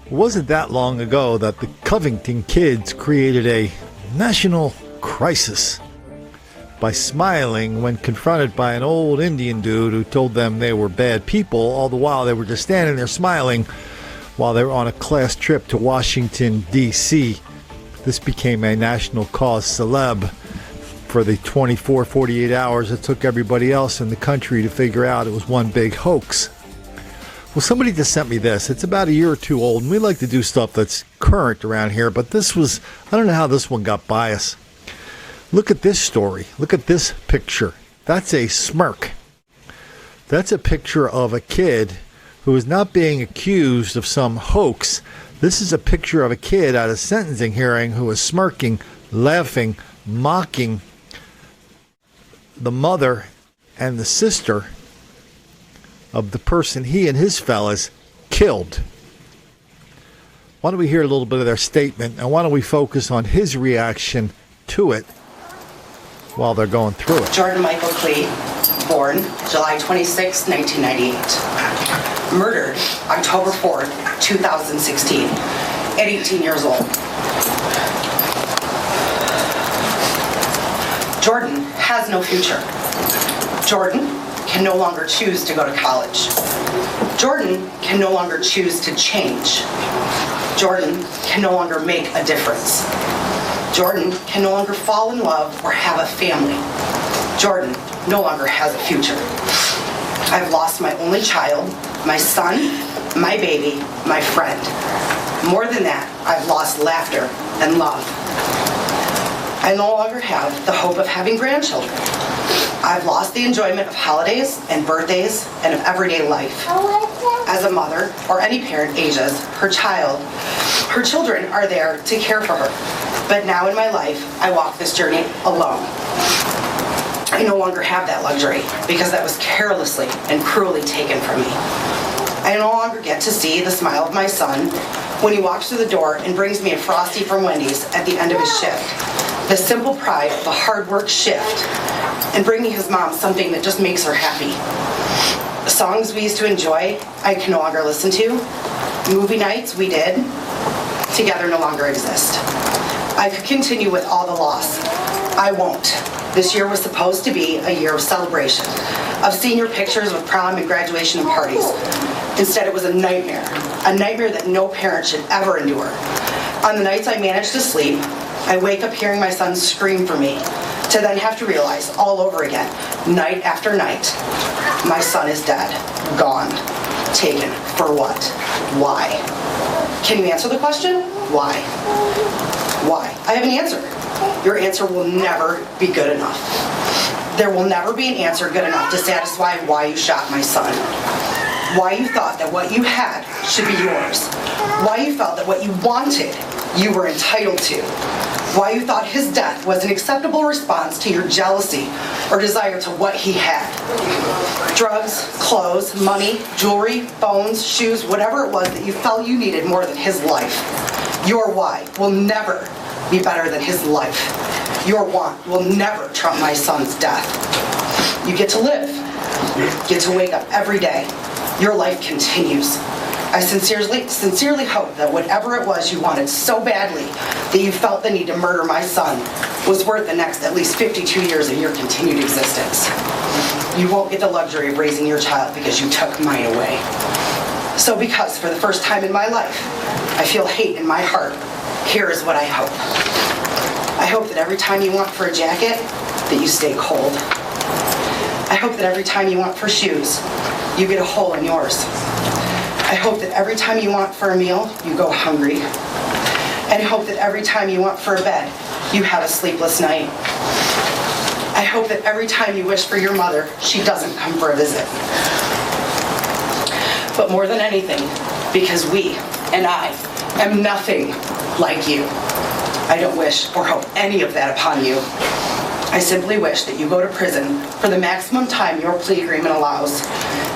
It wasn't that long ago that the Covington kids created a national crisis by smiling when confronted by an old Indian dude who told them they were bad people. All the while they were just standing there smiling while they were on a class trip to Washington, D.C. This became a national cause celeb for the 48 hours it took everybody else in the country to figure out it was one big hoax. Well, somebody just sent me this. It's about a year or two old, and we like to do stuff that's current around here, but this was, I don't know how this one got biased. Look at this story. Look at this picture. That's a smirk. That's a picture of a kid who is not being accused of some hoax. This is a picture of a kid at a sentencing hearing who is smirking, laughing, mocking the mother and the sister of the person he and his fellas killed. Why don't we hear a little bit of their statement, and why don't we focus on his reaction to it while they're going through it. Jordan Michael Clee, born July 26, 1998. Murdered October 4th, 2016, at 18 years old. Jordan has no future. Jordan can no longer choose to go to college. Jordan can no longer choose to change. Jordan can no longer make a difference. Jordan can no longer fall in love or have a family. Jordan no longer has a future. I've lost my only child, my son, my baby, my friend. More than that, I've lost laughter and love. I no longer have the hope of having grandchildren. I've lost the enjoyment of holidays and birthdays and of everyday life. As a mother, or any parent ages, her children are there to care for her. But now in my life, I walk this journey alone. I no longer have that luxury because that was carelessly and cruelly taken from me. I no longer get to see the smile of my son when he walks through the door and brings me a Frosty from Wendy's at the end of his shift. The simple pride of a hard work shift and bringing his mom something that just makes her happy. The songs we used to enjoy, I can no longer listen to. Movie nights we did together no longer exist. I could continue with all the loss. I won't. This year was supposed to be a year of celebration, of senior pictures with prom and graduation and parties. Instead, it was a nightmare that no parent should ever endure. On the nights I managed to sleep, I wake up hearing my son scream for me, to then have to realize all over again, night after night, my son is dead, gone, taken. For what? Why? Can you answer the question? Why? Why? I have an answer. Your answer will never be good enough. There will never be an answer good enough to satisfy why you shot my son. Why you thought that what you had should be yours. Why you felt that what you wanted, you were entitled to. Why you thought his death was an acceptable response to your jealousy or desire to what he had. Drugs, clothes, money, jewelry, bones, shoes, whatever it was that you felt you needed more than his life. Your why will never be better than his life. Your want will never trump my son's death. You get to live. You get to wake up every day. Your life continues. I sincerely hope that whatever it was you wanted so badly that you felt the need to murder my son was worth the next at least 52 years of your continued existence. You won't get the luxury of raising your child because you took mine away. So because for the first time in my life, I feel hate in my heart, here is what I hope. I hope that every time you want for a jacket, that you stay cold. I hope that every time you want for shoes, you get a hole in yours. I hope that every time you want for a meal, you go hungry. And I hope that every time you want for a bed, you have a sleepless night. I hope that every time you wish for your mother, she doesn't come for a visit. But more than anything, because we and I am nothing like you, I don't wish or hope any of that upon you. I simply wish that you go to prison for the maximum time your plea agreement allows,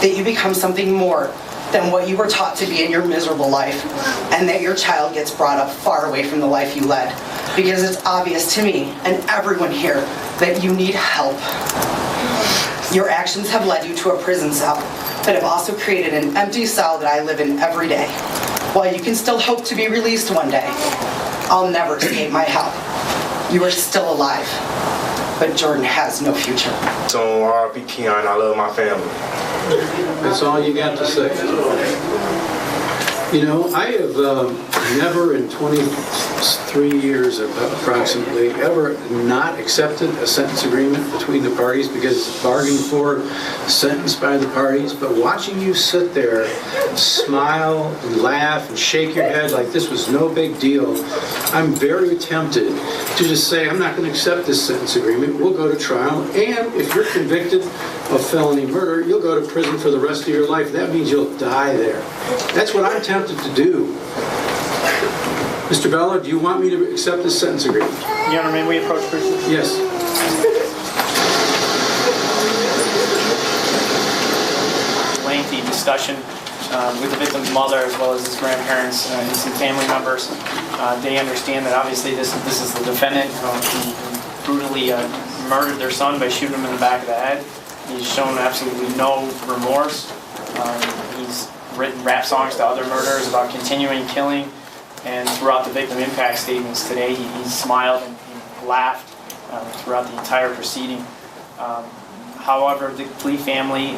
that you become something more than what you were taught to be in your miserable life, and that your child gets brought up far away from the life you led. Because it's obvious to me and everyone here that you need help. Your actions have led you to a prison cell, but have also created an empty cell that I live in every day. While you can still hope to be released one day, I'll never escape my hell. You are still alive, but Jordan has no future. So R.I.P. Keon, I love my family. That's all you got to say. You know, I have never in 23 years approximately ever not accepted a sentence agreement between the parties because it's bargained for, sentenced by the parties. But watching you sit there, smile and laugh and shake your head like this was no big deal, I'm very tempted to just say, I'm not going to accept this sentence agreement. We'll go to trial. And if you're convicted of felony murder, you'll go to prison for the rest of your life. That means you'll die there. That's what I'm tempted to do. Mr. Bella, do you want me to accept this sentence agreement? Your Honor, may we approach briefly? Yes. Lengthy discussion with the victim's mother as well as his grandparents and some family members. They understand that obviously this is the defendant who brutally murdered their son by shooting him in the back of the head. He's shown absolutely no remorse. He's written rap songs to other murderers about continuing killing, and throughout the victim impact statements today, he smiled and he laughed throughout the entire proceeding. However, the Lee family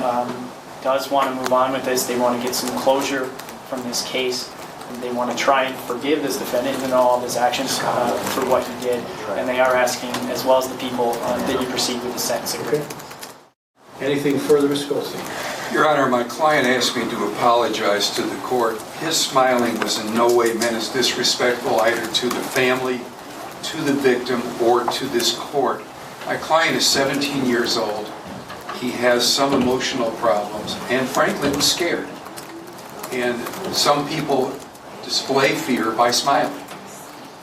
does want to move on with this. They want to get some closure from this case. And they want to try and forgive this defendant, even though all of his actions for what he did. And they are asking, as well as the people, that you proceed with the sentencing. Okay. Anything further, Ms. Goldstein? Your Honor, my client asked me to apologize to the court. His smiling was in no way meant as disrespectful either to the family, to the victim, or to this court. My client is 17 years old. He has some emotional problems and frankly was scared. And some people display fear by smiling.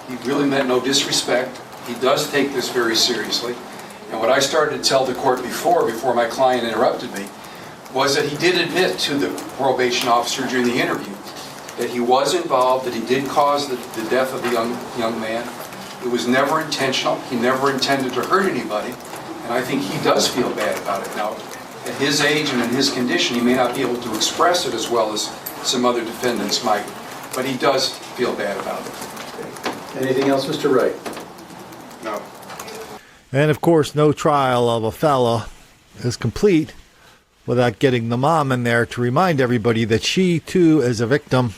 He really meant no disrespect. He does take this very seriously. And what I started to tell the court before my client interrupted me, was that he did admit to the probation officer during the interview that he was involved, that he did cause the death of the young man. It was never intentional. He never intended to hurt anybody. And I think he does feel bad about it. Now, at his age and in his condition, he may not be able to express it as well as some other defendants might, but he does feel bad about it. Anything else, Mr. Wright? No. And of course, no trial of a fella is complete without getting the mom in there to remind everybody that she too is a victim.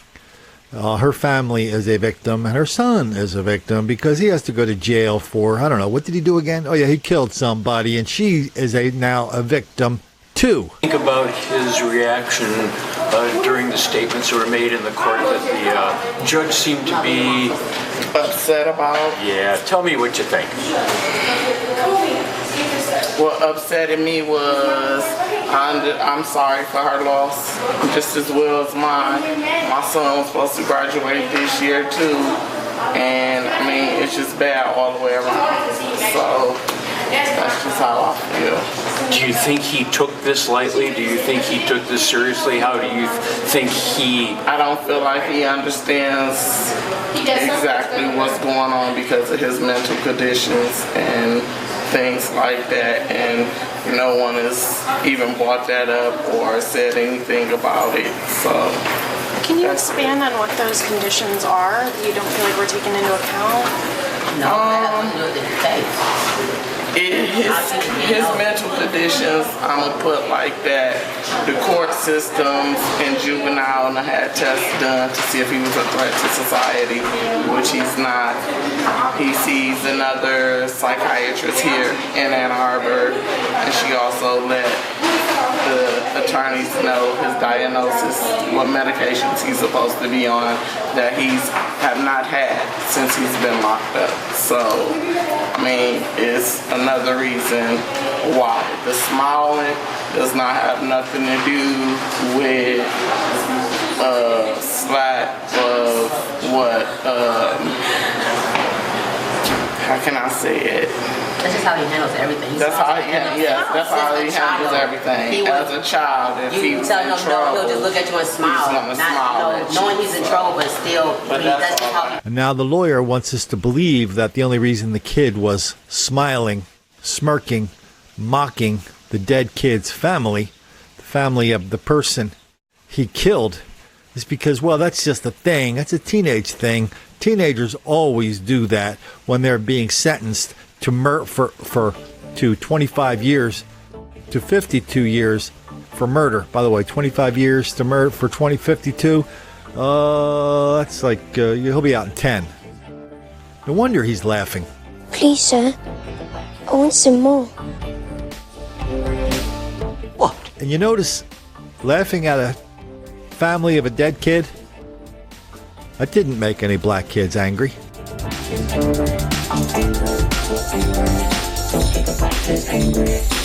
Her family is a victim, and her son is a victim because he has to go to jail for, I don't know, what did he do again? Oh yeah, he killed somebody, and she is now a victim too. Think about his reaction during the statements that were made in the court that the judge seemed to be upset about. Yeah, tell me what you think. What upsetting me was I'm sorry for her loss, just as well as mine. My son was supposed to graduate this year too, and I mean it's just bad all the way around. So that's just how I feel. Do you think he took this lightly? Do you think he took this seriously? How do you think he... I don't feel like he understands exactly what's going on because of his mental conditions and things like that, and no one has even brought that up or said anything about it. So can you expand on what those conditions are that you don't feel like were taken into account? His mental conditions, I'm gonna put like that. The court systems in juvenile had tests done to see if he was a threat to society, which he's not. He sees another psychiatrist here in Ann Arbor, and she also let the attorneys know his diagnosis, what medications he's supposed to be on, that he's have not had since he's been locked up. So, I mean, it's another reason why. The smiling does not have nothing to do with slack of what, how can I say it? That's just how he handles everything. That's how he handles everything. As a child, if he was in trouble, he'll just look at you and smile. Knowing he's in trouble, but still, that's how he... And now the lawyer wants us to believe that the only reason the kid was smiling, smirking, mocking the dead kid's family, the family of the person he killed is because, well, that's just a thing. That's a teenage thing. Teenagers always do that when they're being sentenced to to 25 years to 52 years for murder. By the way, 25 years to murder for 2052. That's like he'll be out in 10. No wonder he's laughing. Please, sir. I want some more. What? And you notice laughing at a family of a dead kid? That didn't make any black kids angry. Angry.